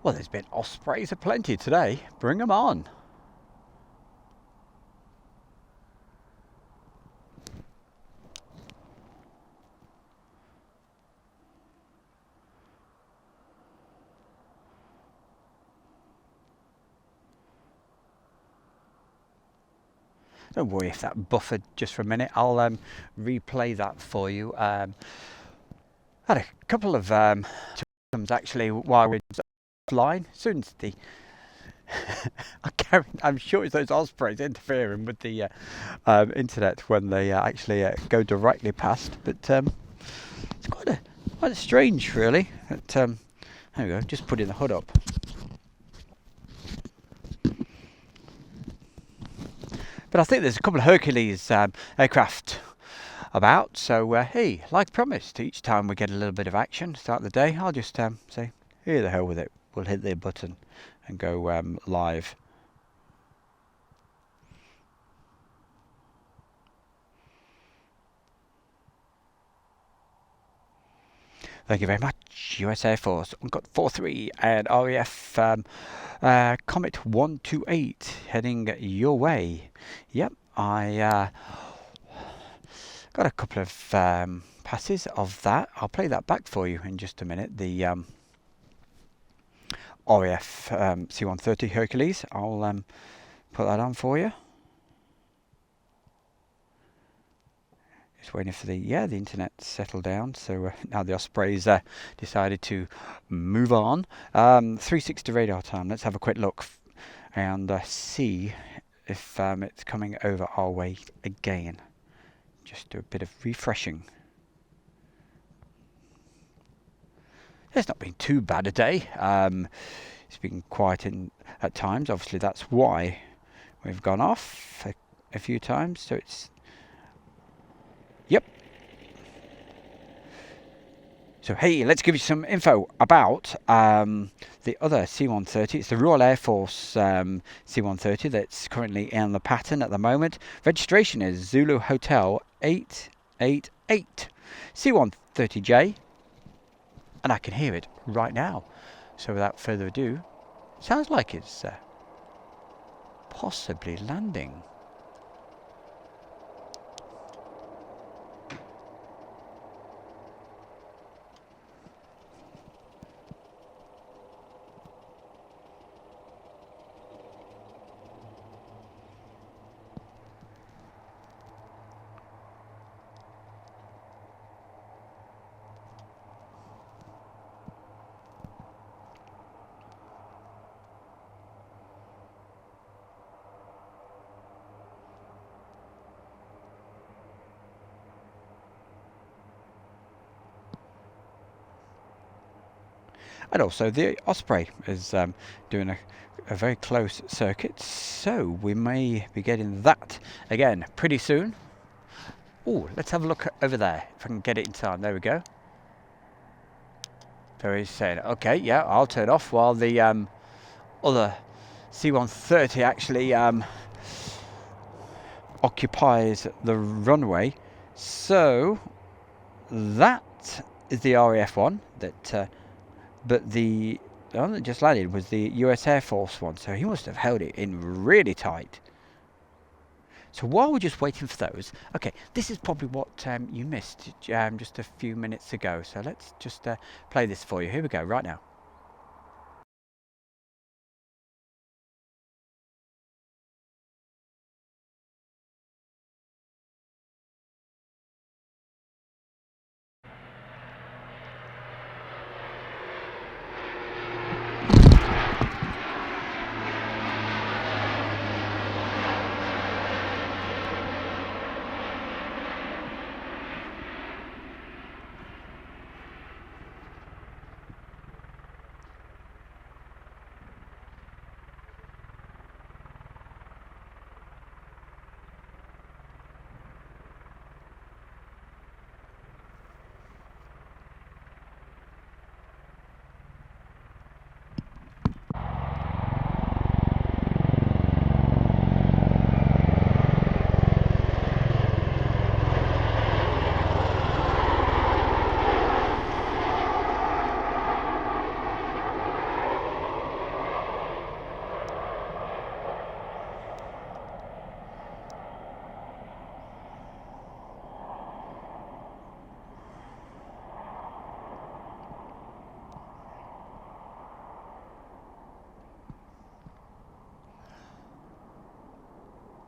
Well, there's been Ospreys aplenty today. Bring them on. Don't worry if that buffered just for a minute. I'll replay that for you. Had a couple of problems actually while we're offline. Soon as the I'm sure it's those Ospreys interfering with the internet when they actually go directly past. But it's quite strange, really. But, there we go. Just putting the hood up. But I think there's a couple of Hercules aircraft about, so hey, like promised, each time we get a little bit of action start the day, I'll just say, here the hell with it, we'll hit the button and go live. Thank you very much, US Air Force. We've got 43 and RAF Comet 128 heading your way. Yep, I got a couple of passes of that. I'll play that back for you in just a minute. The RAF C-130 Hercules. I'll put that on for you. Just waiting for the internet to settle down. So now the Osprey's decided to move on. 360 radar time. Let's have a quick look and see if it's coming over our way again. Just do a bit of refreshing. It's not been too bad a day. It's been quiet at times. Obviously, that's why we've gone off a few times. So it's yep. So hey, let's give you some info about the other C-130. It's the Royal Air Force C-130 that's currently in the pattern at the moment. Registration is Zulu Hotel 888 C-130J, and I can hear it right now. So without further ado, sounds like it's possibly landing. And also the Osprey is doing a very close circuit, so we may be getting that again pretty soon. Oh, let's have a look over there, if I can get it in time. There we go. So he's saying, okay, yeah, I'll turn off while the other C-130 actually occupies the runway. So that is the RAF one that but the one that just landed was the US Air Force one, so he must have held it in really tight. So while we're just waiting for those, okay, this is probably what you missed just a few minutes ago. So let's just play this for you. Here we go, right now.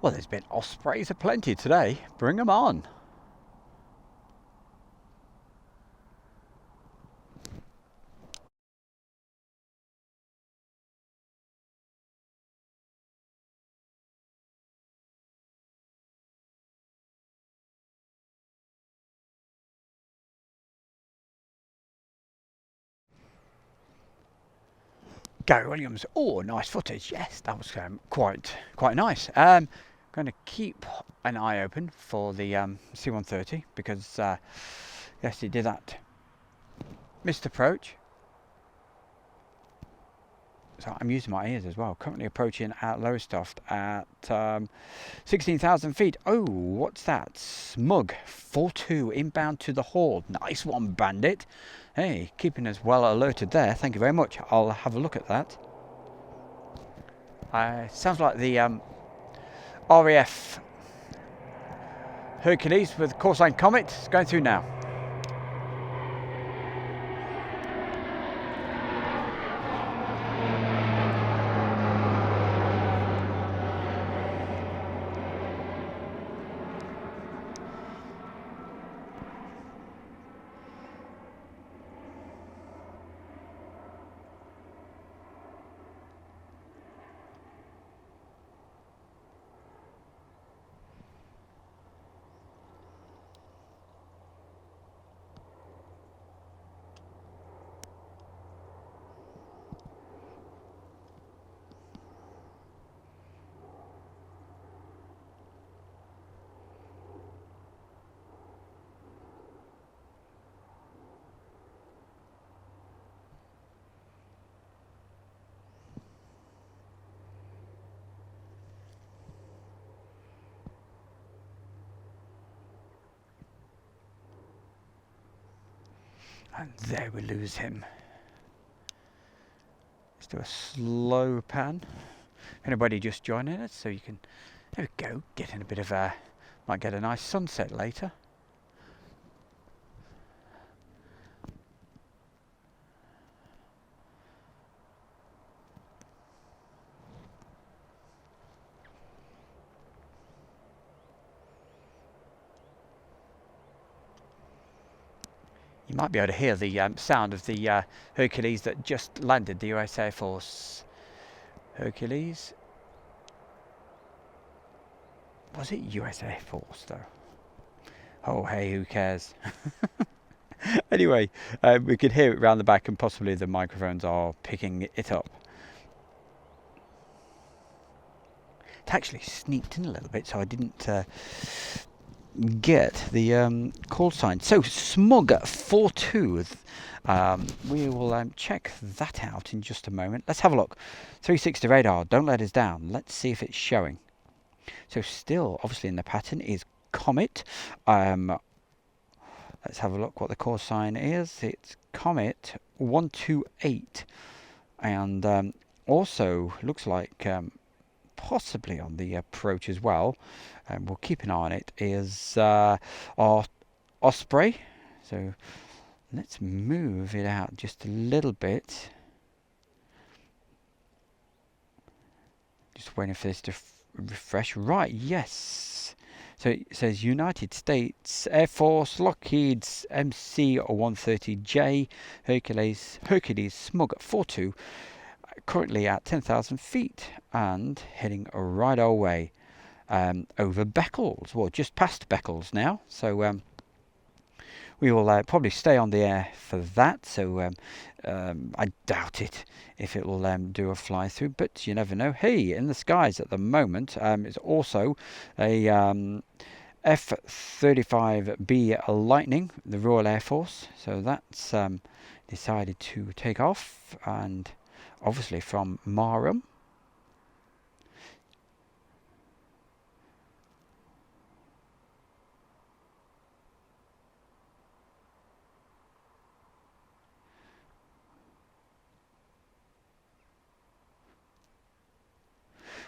Well, there's been Ospreys aplenty today. Bring them on. Gary Williams. Oh, nice footage. Yes, that was quite nice. Going to keep an eye open for the C-130 because yes, he did that missed approach. So I'm using my ears as well. Currently approaching at Lowestoft at 16,000 feet. Oh, what's that? Smug 4-2 inbound to the Hall. Nice one, Bandit. Hey, keeping us well alerted there. Thank you very much. I'll have a look at that. Sounds like the RAF Hercules with call sign Comet is going through now. And there we lose him. Let's do a slow pan. Anybody just joining us, so you can, there we go, getting a bit of a, might get a nice sunset later. You might be able to hear the sound of the Hercules that just landed, the US Air Force Hercules. Was it US Air Force though? Oh hey, who cares? Anyway, we could hear it round the back and possibly the microphones are picking it up. It actually sneaked in a little bit, so I didn't get the call sign. So Smug 4-2. We will check that out in just a moment. Let's have a look. 360 radar, don't let us down. Let's see if it's showing. So still obviously in the pattern is Comet. Let's have a look what the call sign is. It's Comet 128, and also looks like possibly on the approach as well, and we'll keep an eye on it, is our Osprey. So let's move it out just a little bit. Just waiting for this to refresh. Right, yes. So it says United States Air Force Lockheed's MC-130J Hercules Smug 4-2, currently at 10,000 feet and heading right our way over Beccles, well just past Beccles now. So we will probably stay on the air for that. So I doubt it if it will do a fly through, but you never know. Hey, in the skies at the moment is also a F-35B Lightning, the Royal Air Force. So that's decided to take off, and obviously from Marham.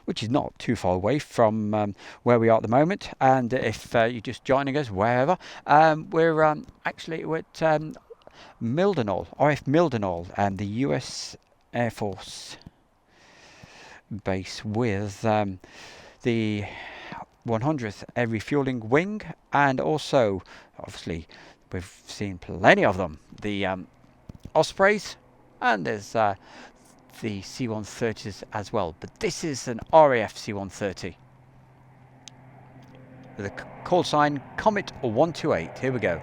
Which is not too far away from where we are at the moment. And if you're just joining us, wherever, we're actually at Mildenhall, RAF Mildenhall, and the US Air Force base with the 100th air refueling wing, and also, obviously, we've seen plenty of them. The Ospreys, and there's the C-130s as well. But this is an RAF C-130 with a call sign Comet 128. Here we go.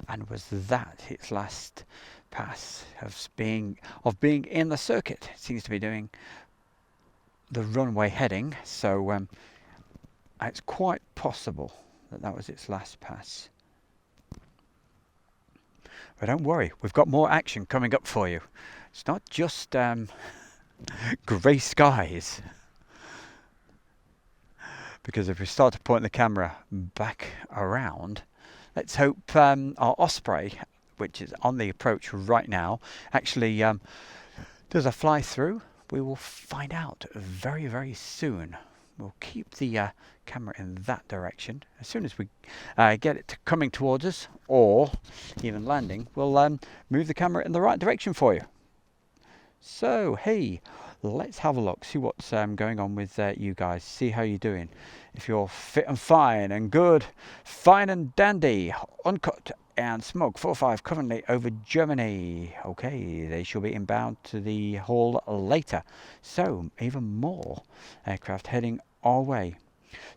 And was that its last pass of being in the circuit? It seems to be doing the runway heading, so it's quite possible that that was its last pass. But don't worry, we've got more action coming up for you. It's not just grey skies. Because if we start to point the camera back around, let's hope our Osprey, which is on the approach right now, actually does a fly through. We will find out very, very soon. We'll keep the camera in that direction. As soon as we get it coming towards us, or even landing, we'll move the camera in the right direction for you. So, hey, let's have a look, see what's going on with you guys, see how you're doing. If you're fit and fine and good, fine and dandy, uncut and smug 45 currently over Germany. Okay, they shall be inbound to the Hall later. So, even more aircraft heading our way.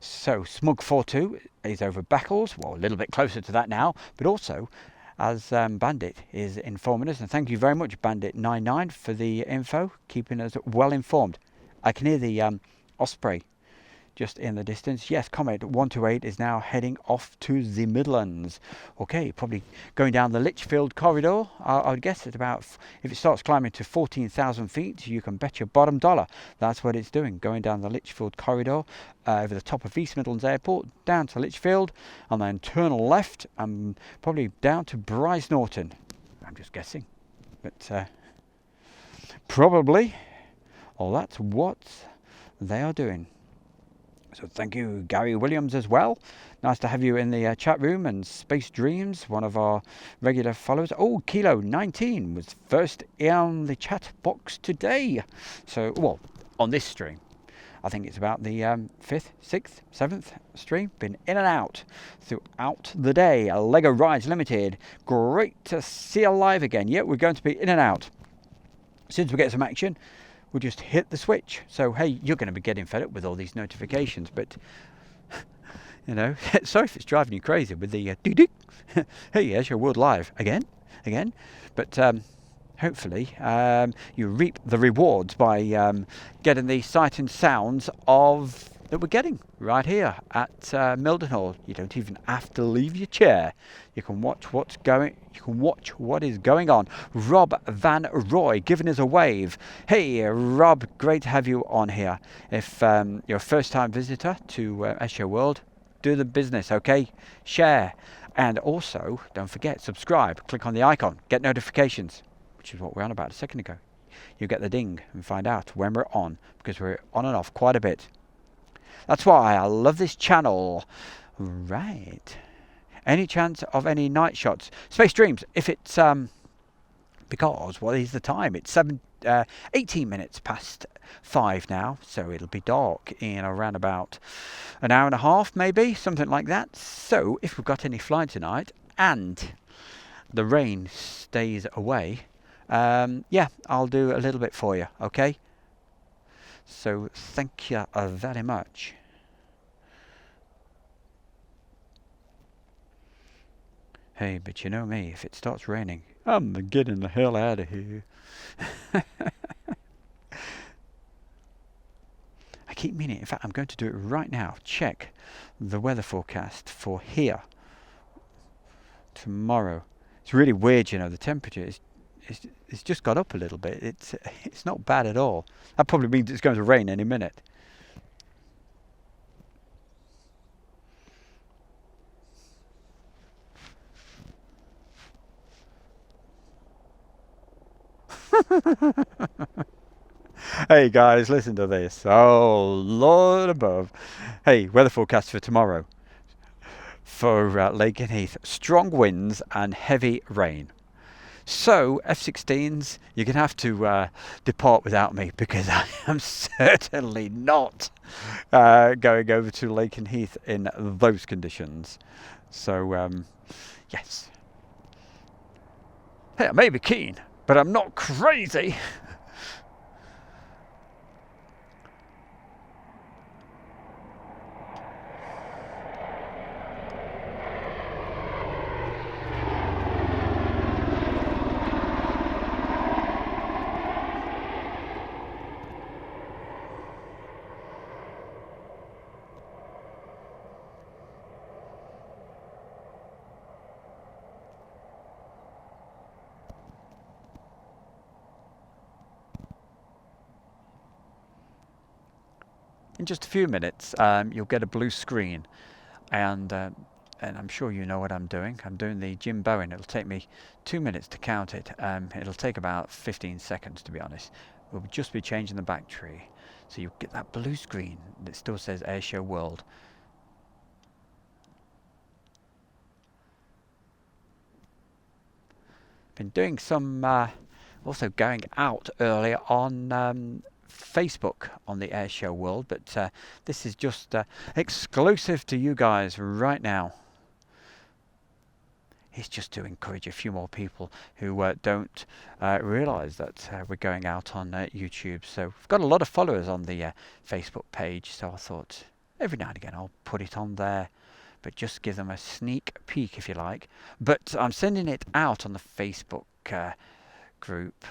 So, Smug 42 is over Beccles, well, a little bit closer to that now, but also as Bandit is informing us, and thank you very much Bandit99 for the info, keeping us well informed. I can hear the Osprey just in the distance. Yes, Comet 128 is now heading off to the Midlands. Okay, probably going down the Lichfield corridor. I would guess at about, if it starts climbing to 14,000 feet, you can bet your bottom dollar that's what it's doing, going down the Lichfield corridor over the top of East Midlands Airport, down to Lichfield, and then turn left and probably down to Bryce Norton. I'm just guessing, but probably, well, that's what they are doing. So thank you, Gary Williams, as well. Nice to have you in the chat room. And Space Dreams, one of our regular followers. Oh, Kilo 19 was first in the chat box today. So, well, on this stream. I think it's about the 5th, 6th, 7th stream. Been in and out throughout the day. Lego Rides Limited. Great to see you live again. Yeah, we're going to be in and out. As soon as we get some action, we'll just hit the switch. So, hey, you're going to be getting fed up with all these notifications, but, you know, sorry if it's driving you crazy with the doo-doo. Hey, here's your world live. Again. But hopefully you reap the rewards by getting the sight and sounds of that we're getting right here at Mildenhall. You don't even have to leave your chair. You can watch what is going on. Rob Van Roy giving us a wave. Hey Rob, great to have you on here. If you're a first time visitor to Escher World, do the business, okay? Share, and also don't forget, subscribe, click on the icon, get notifications, which is what we were on about a second ago. You get the ding and find out when we're on, because we're on and off quite a bit. That's why I love this channel. Right. Any chance of any night shots? Space Dreams, if it's because what is the time? It's 18 minutes past 5 now, so it'll be dark in around about an hour and a half, maybe, something like that. So if we've got any flying tonight and the rain stays away, yeah, I'll do a little bit for you, okay? So thank you very much. Hey, but you know me, if it starts raining, I'm getting the hell out of here. I keep meaning, in fact, I'm going to do it right now. Check the weather forecast for here tomorrow. It's really weird, you know. The temperature it's just got up a little bit. It's not bad at all. That probably means it's going to rain any minute. Hey guys, listen to this. Oh Lord above. Hey, weather forecast for tomorrow for Lakenheath: strong winds and heavy rain. So, F-16s, you're going to have to depart without me, because I am certainly not going over to Lakenheath in those conditions. So, yes. Hey, I may be keen, but I'm not crazy. In just a few minutes, you'll get a blue screen, and I'm sure you know what I'm doing. I'm doing the Jim Bowen. It'll take me 2 minutes to count it. It'll take about 15 seconds, to be honest. We'll just be changing the battery, so you'll get that blue screen that still says Airshow World. Been doing some, also going out earlier on Facebook on the Airshow World, but this is just exclusive to you guys right now. It's just to encourage a few more people who don't realise that we're going out on YouTube. So we've got a lot of followers on the Facebook page, so I thought every now and again I'll put it on there, but just give them a sneak peek if you like. But I'm sending it out on the Facebook group.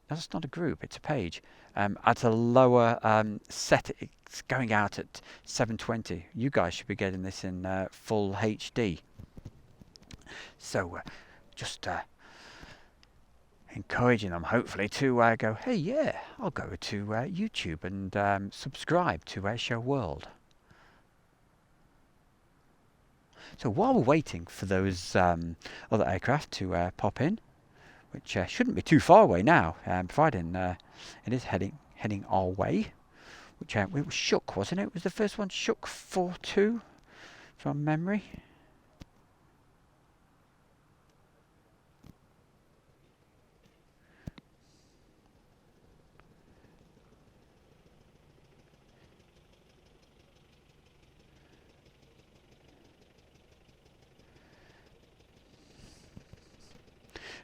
That's not a group, it's a page. At a lower set, it's going out at 720. You guys should be getting this in full HD. So just encouraging them, hopefully, to go, hey, yeah, I'll go to YouTube and subscribe to Airshow World. So while we're waiting for those other aircraft to pop in, which shouldn't be too far away now, providing it is heading our way, which it was Shook, wasn't it? It was the first one, Shook 4-2 from memory.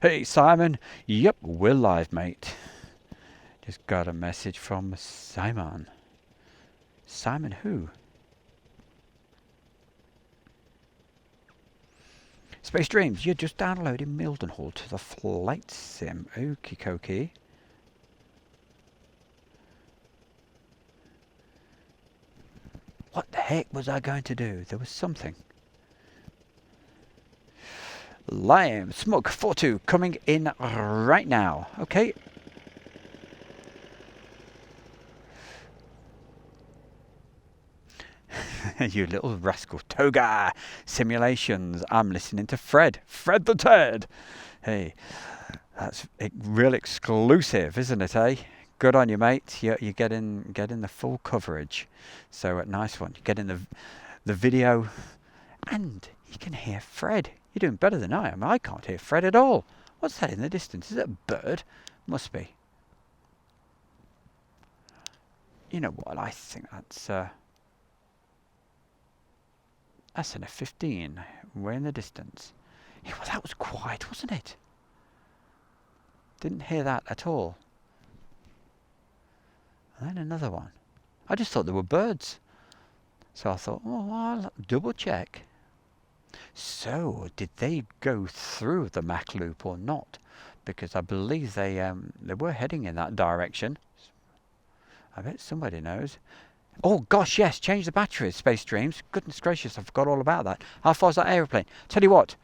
Hey Simon, yep, we're live, mate. Just got a message from Simon. Simon who? Space Dreams, you're just downloading Mildenhall to the flight sim. Okie dokie. What the heck was I going to do? There was something. Lime Smoke 4-2 coming in right now. Okay. You little rascal. Toga Simulations. I'm listening to Fred the Ted. Hey, that's a real exclusive, isn't it, eh? Good on you, mate. You're getting the full coverage. So nice one. You're getting the video, and you can hear Fred. You're doing better than I am. I can't hear Fred at all. What's that in the distance? Is it a bird? Must be. You know what? I think that's an F-15. Way in the distance. Yeah, well, that was quiet, wasn't it? Didn't hear that at all. And then another one. I just thought there were birds. So I thought, oh, I'll double check. So, did they go through the Mach loop or not? Because I believe they were heading in that direction. I bet somebody knows. Oh gosh, yes, change the batteries, Space Dreams. Goodness gracious, I forgot all about that. How far is that aeroplane? Tell you what,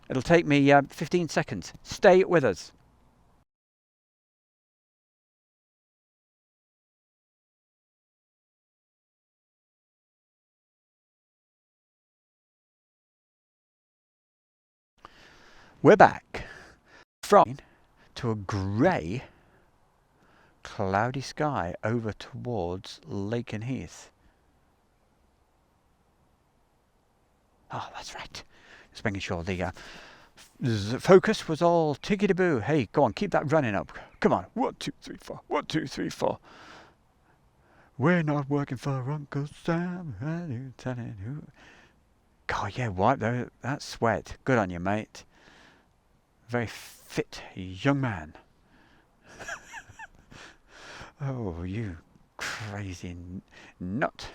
It'll take me 15 seconds. Stay with us. We're back from to a grey, cloudy sky over towards Lake and Heath. Oh, that's right. Just making sure the focus was all tickety-boo. Hey, go on, keep that running up. Come on. 1, 2, 3, 4. 1, 2, 3, 4. We're not working for Uncle Sam. God, yeah, wipe that sweat. Good on you, mate. Very fit young man. Oh, you crazy nut.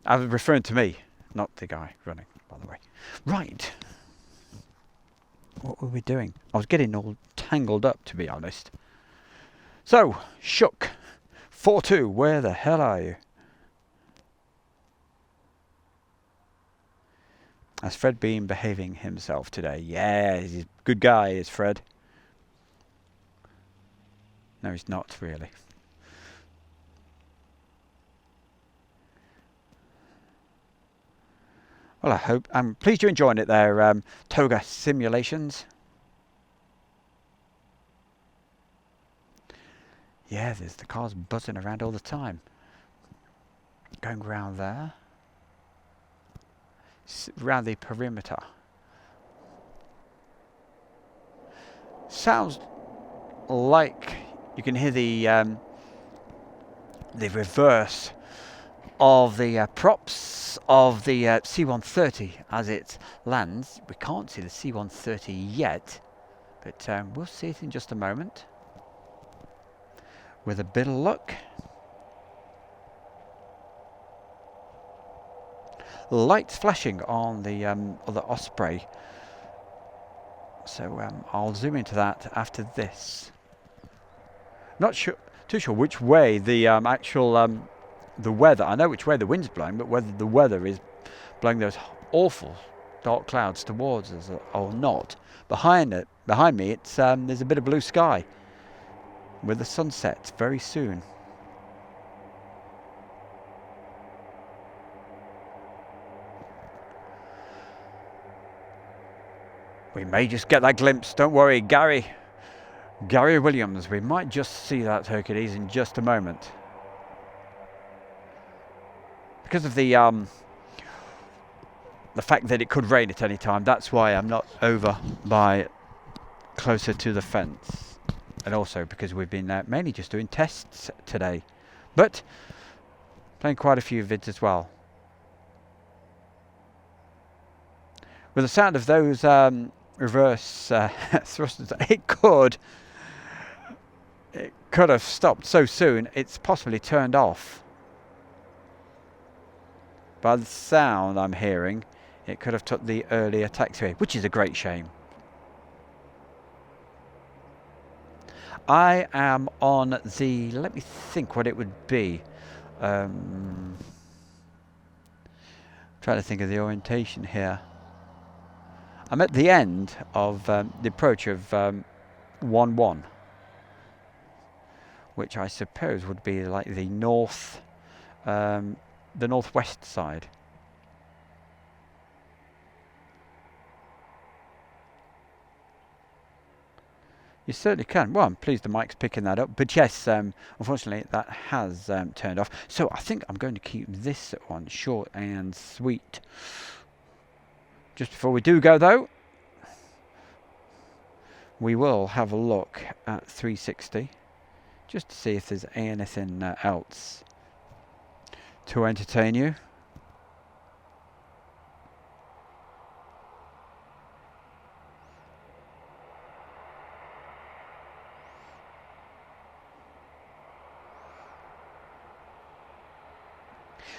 I was referring to me, not the guy running, by the way. Right. What were we doing? I was getting all tangled up, to be honest. So, Shook 4-2, where the hell are you? Has Fred been behaving himself today? Yeah, he's a good guy, is Fred. No, he's not really. Well, I'm pleased you're enjoying it there, Toga Simulations. Yeah, there's the cars buzzing around all the time. Going around there. Around the perimeter. Sounds like you can hear the reverse of the props of the C-130 as it lands. We can't see the C-130 yet, but we'll see it in just a moment. With a bit of luck. Lights flashing on the other Osprey. So I'll zoom into that after this. Not too sure which way the actual the weather. I know which way the wind's blowing, but whether the weather is blowing those awful dark clouds towards us or not. Behind me, it's there's a bit of blue sky with the sunset very soon. We may just get that glimpse. Don't worry, Gary Williams. We might just see that Hercules in just a moment. Because of the fact that it could rain at any time, that's why I'm not over by closer to the fence. And also because we've been mainly just doing tests today. But playing quite a few vids as well. With the sound of those reverse thrusters, it could have stopped so soon, it's possibly turned off. By the sound I'm hearing, it could have took the earlier taxiway, which is a great shame. I am on the, let me think what it would be. Trying to think of the orientation here. I'm at the end of the approach of 1-1, which I suppose would be like the northwest side. You certainly can. Well, I'm pleased the mic's picking that up. But yes, unfortunately, that has turned off. So I think I'm going to keep this one short and sweet. Just before we do go, though, we will have a look at 360. Just to see if there's anything else to entertain you.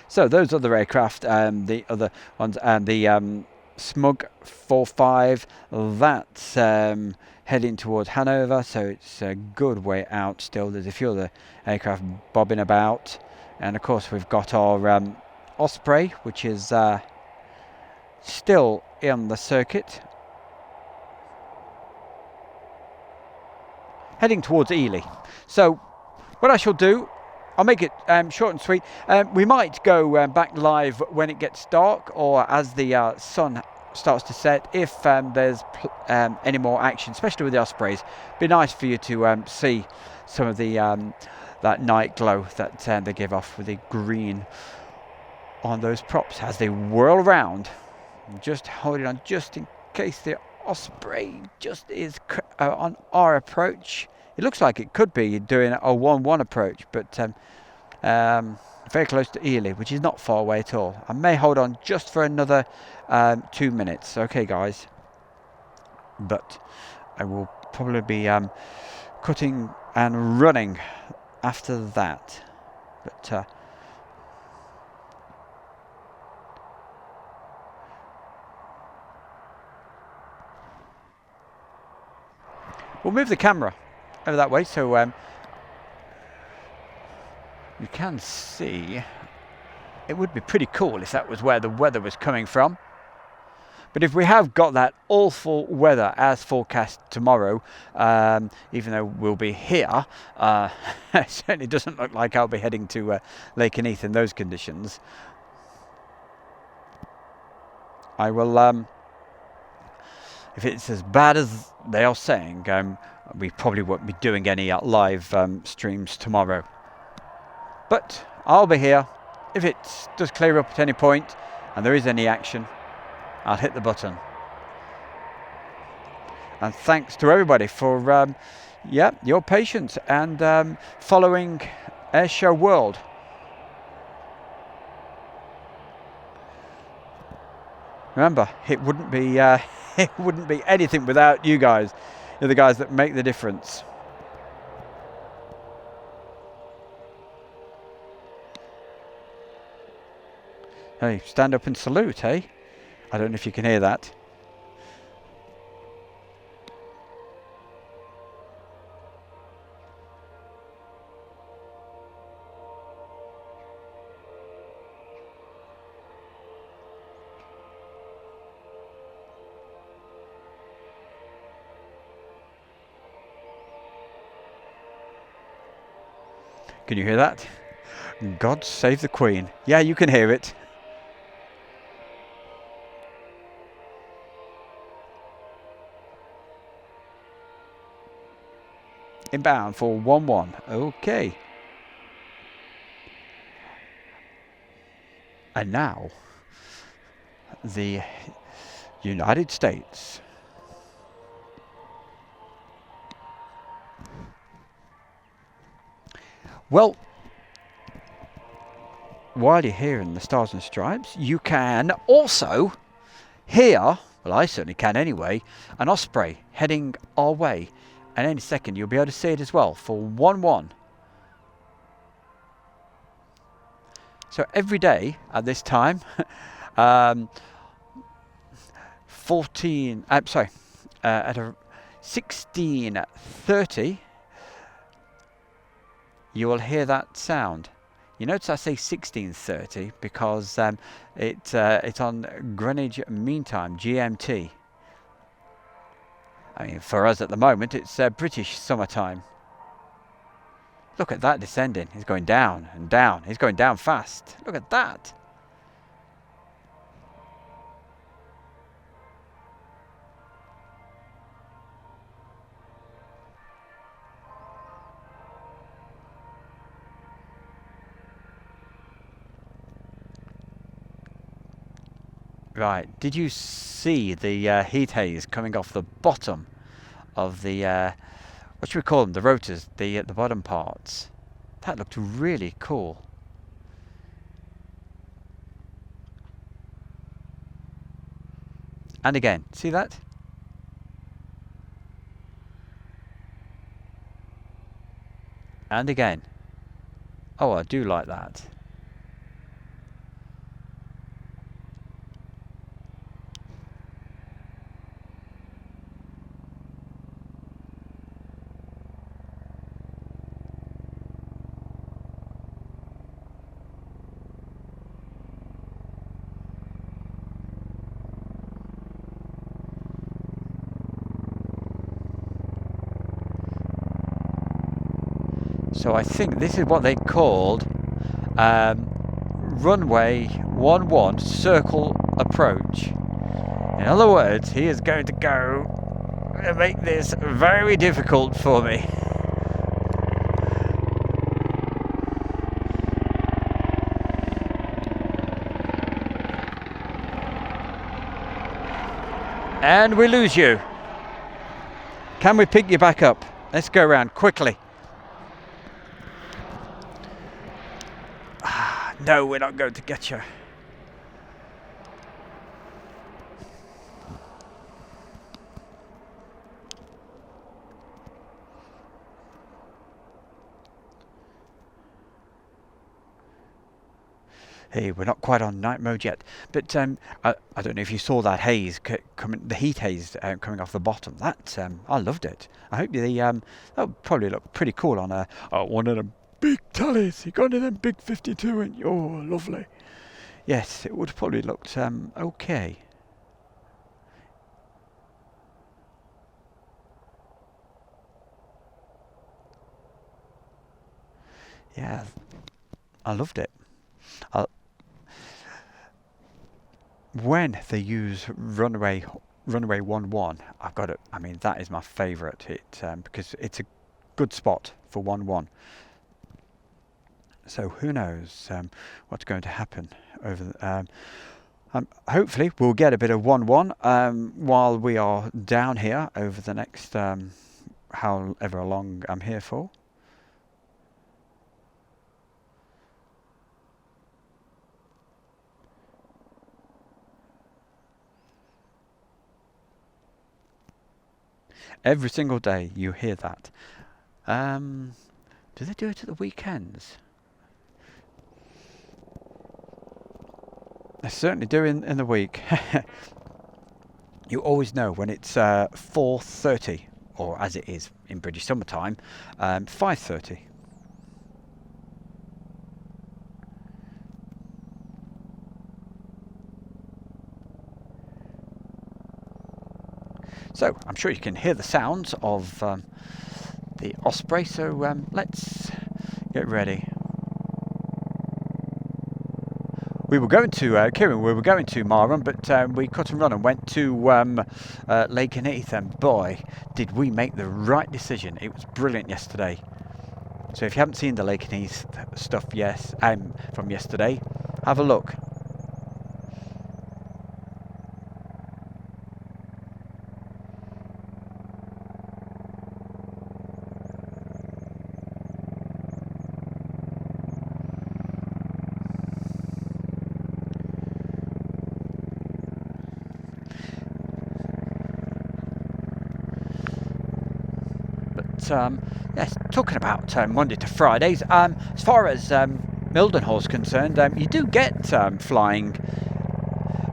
So those other aircraft, the other ones, and the Smug 45, that's heading towards Hanover, so it's a good way out still. There's a few other aircraft bobbing about, and of course we've got our Osprey, which is still in the circuit. heading towards Ely. So what I shall do, I'll make it short and sweet. We might go back live when it gets dark, or as the sun starts to set, if there's any more action, especially with the Ospreys. Be nice for you to see some of the that night glow that they give off with the green on those props as they whirl around. Just holding on just in case the Osprey just is on our approach. It looks like it could be doing a 1-1 approach, but very close to Ely, which is not far away at all. I may hold on just for another 2 minutes. Okay, guys. But I will probably be cutting and running after that. But we'll move the camera over that way so you can see. It would be pretty cool if that was where the weather was coming from. But if we have got that awful weather as forecast tomorrow, even though we'll be here, it certainly doesn't look like I'll be heading to Lake Neath in those conditions. I will, if it's as bad as they are saying, we probably won't be doing any live streams tomorrow. But I'll be here. If it does clear up at any point and there is any action, I'll hit the button. And thanks to everybody for your patience and following Airshow World. Remember, it wouldn't be anything without you guys. You're the guys that make the difference. Hey, stand up and salute, hey? I don't know if you can hear that. Can you hear that? God save the Queen. Yeah, you can hear it. Inbound for 1-1. Okay. And now, the United States. Well, while you're hearing the Stars and Stripes, you can also hear, well, I certainly can anyway, an Osprey heading our way. And any second you'll be able to see it as well for 1-1. So every day at this time, 16:30, you will hear that sound. You notice I say 16:30 because it's on Greenwich Mean Time, GMT. I mean, for us at the moment, it's British summertime. Look at that descending. He's going down and down. He's going down fast. Look at that. Right, did you see the heat haze coming off the bottom of the, what should we call them, the rotors, the bottom parts? That looked really cool. And again, see that? And again. Oh, I do like that. So I think this is what they called runway 11 circle approach. In other words, he is going to go and make this very difficult for me. And we lose you. Can we pick you back up? Let's go around quickly. No, we're not going to get you. Hey, we're not quite on night mode yet, but I don't know if you saw that haze coming, the heat haze coming off the bottom. That I loved it. I hope that would probably look pretty cool on one of them big tallies. You got one of them big 52-inch. Oh, lovely. Yes, it would have probably looked okay. Yeah, I loved it. When they use runway 11, I've got it. I mean, that is my favourite. Because it's a good spot for 11. So who knows what's going to happen over. Hopefully, we'll get a bit of 11 while we are down here over the next however long I'm here for. Every single day you hear that. Do they do it at the weekends? They certainly do in the week. You always know when it's 4:30, or as it is in British summertime, 5:30. So I'm sure you can hear the sounds of the Osprey, so let's get ready. We were going to Kieran, we were going to Marham, but we cut and run and went to Lake and Heath, and boy, did we make the right decision. It was brilliant yesterday. So if you haven't seen the Lake and Heath stuff from yesterday, have a look. Yes, talking about Monday to Fridays, as far as Mildenhall's concerned, you do get flying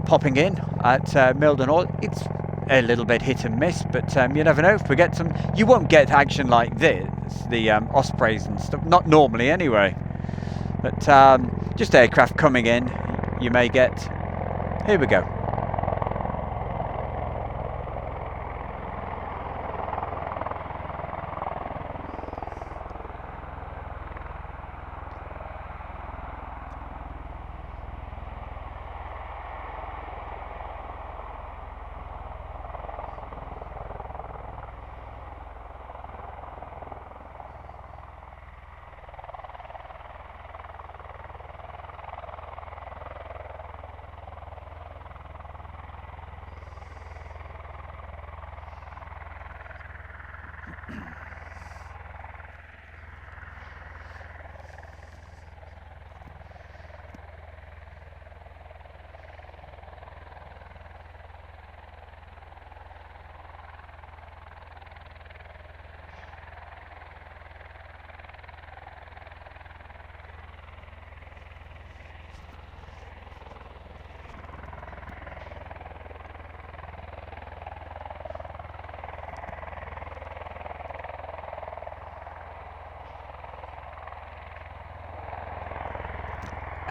popping in at Mildenhall. It's a little bit hit and miss, but you never know. If we get some, you won't get action like this, the Ospreys and stuff, not normally anyway. But just aircraft coming in, you may get. Here we go.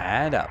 And up.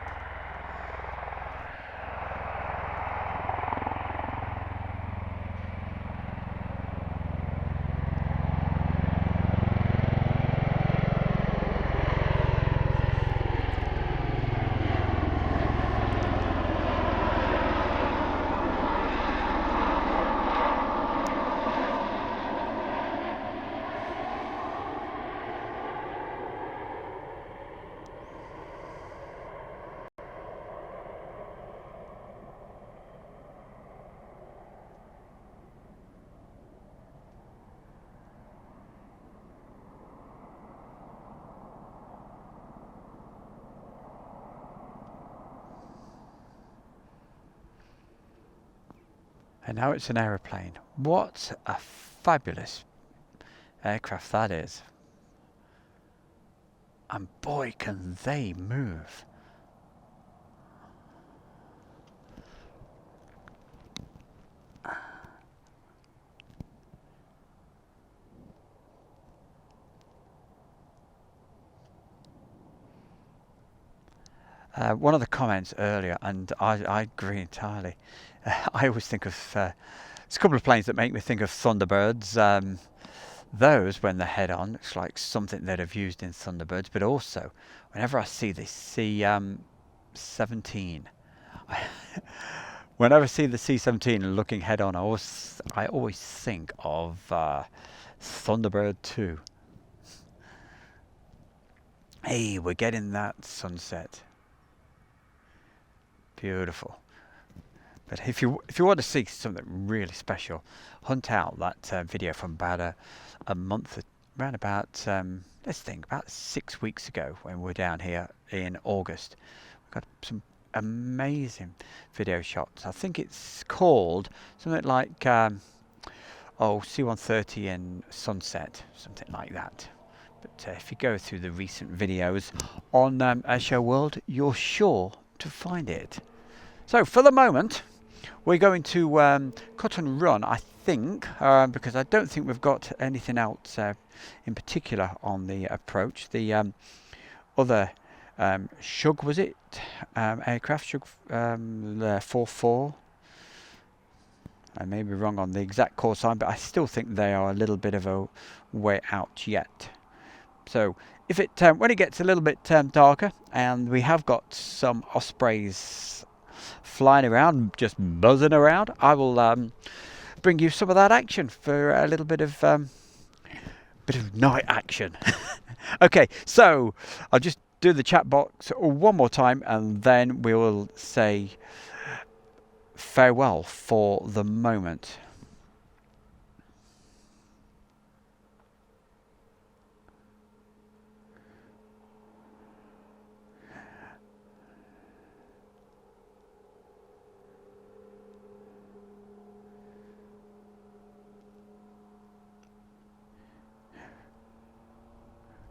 And now it's an aeroplane. What a fabulous aircraft that is. And boy, can they move. One of the comments earlier, and I agree entirely. I always think of, there's a couple of planes that make me think of Thunderbirds. Those, when they're head on, looks like something they'd have used in Thunderbirds, but also, whenever I see the C-17, whenever I see the C-17 looking head on, I always think of Thunderbird 2. Hey, we're getting that sunset. Beautiful. But if you want to see something really special, hunt out that video from about a month, around about let's think about 6 weeks ago when we were down here in August. We got some amazing video shots. I think it's called something like C-130 in sunset, something like that. But if you go through the recent videos on Airshow World, you're sure to find it. So for the moment, we're going to cut and run, I think, because I don't think we've got anything else in particular on the approach. The other Shug, was it? Aircraft, Shug 44. I may be wrong on the exact call sign, but I still think they are a little bit of a way out yet. So if it when it gets a little bit darker and we have got some Ospreys flying around, just buzzing around, I will bring you some of that action for a little bit of night action. Okay, so I'll just do the chat box one more time and then we will say farewell for the moment.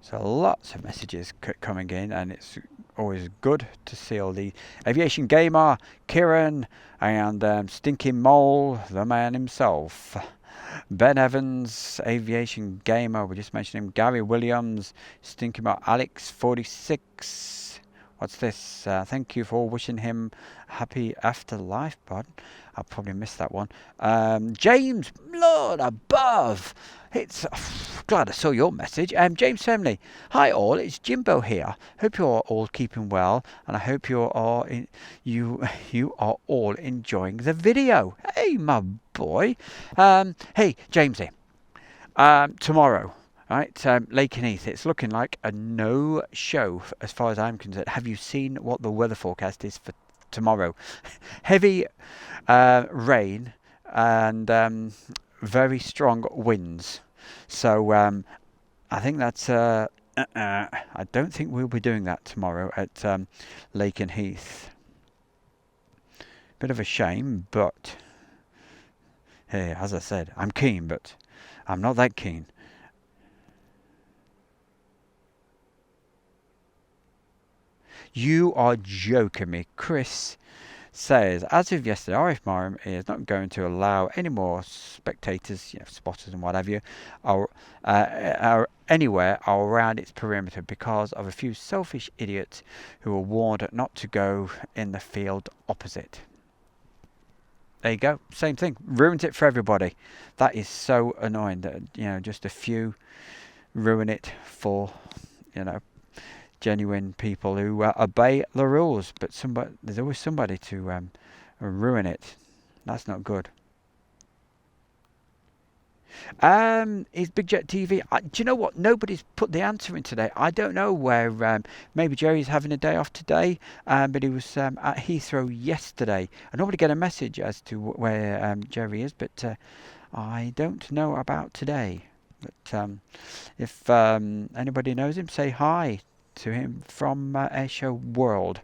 So lots of messages coming in, and it's always good to see all the Aviation Gamer, Kieran, and Stinky Mole, the man himself. Ben Evans, Aviation Gamer, we just mentioned him. Gary Williams, Stinky Mole, Alex 46. What's this? Thank you for wishing him happy afterlife, bud. I'll probably miss that one. James, Lord above. It's glad I saw your message. James Femley, hi all, it's Jimbo here. Hope you're all keeping well, and I hope you are all enjoying the video. Hey, my boy. Hey, Jamesy. Tomorrow, right? Lake and Heath. It's looking like a no show as far as I'm concerned. Have you seen what the weather forecast is for tomorrow? Heavy rain and very strong winds. So I think that's I don't think we'll be doing that tomorrow at Lake and Heath. Bit of a shame, but hey, as I said, I'm keen, but I'm not that keen. You are joking me. Chris says, as of yesterday, RAF Mildenhall is not going to allow any more spectators, spotters and whatever, are anywhere around its perimeter because of a few selfish idiots who were warned not to go in the field opposite. There you go. Same thing. Ruins it for everybody. That is so annoying that, just a few ruin it for, genuine people who obey the rules, but there's always somebody to ruin it. That's not good. Is Big Jet TV? Do you know what? Nobody's put the answer in today. I don't know where. Maybe Jerry's having a day off today, but he was at Heathrow yesterday. I normally get a message as to where Jerry is, but I don't know about today. But if anybody knows him, say hi to him from Airshow World.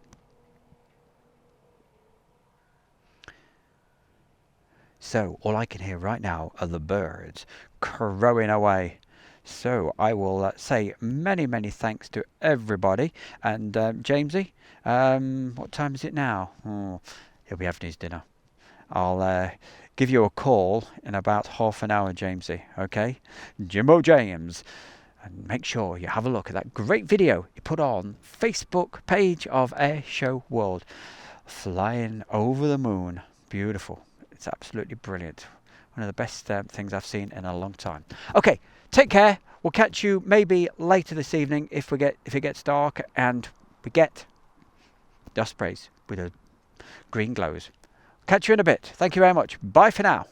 So all I can hear right now are the birds crowing away. So I will say many, many thanks to everybody. And Jamesy, what time is it now? Oh, he'll be having his dinner. I'll give you a call in about half an hour, Jamesy. Okay? Jimbo James. And make sure you have a look at that great video you put on Facebook page of Air Show World. Flying over the moon. Beautiful. It's absolutely brilliant. One of the best things I've seen in a long time. Okay, take care. We'll catch you maybe later this evening if it gets dark and we get the Ospreys with the green glows. Catch you in a bit. Thank you very much. Bye for now.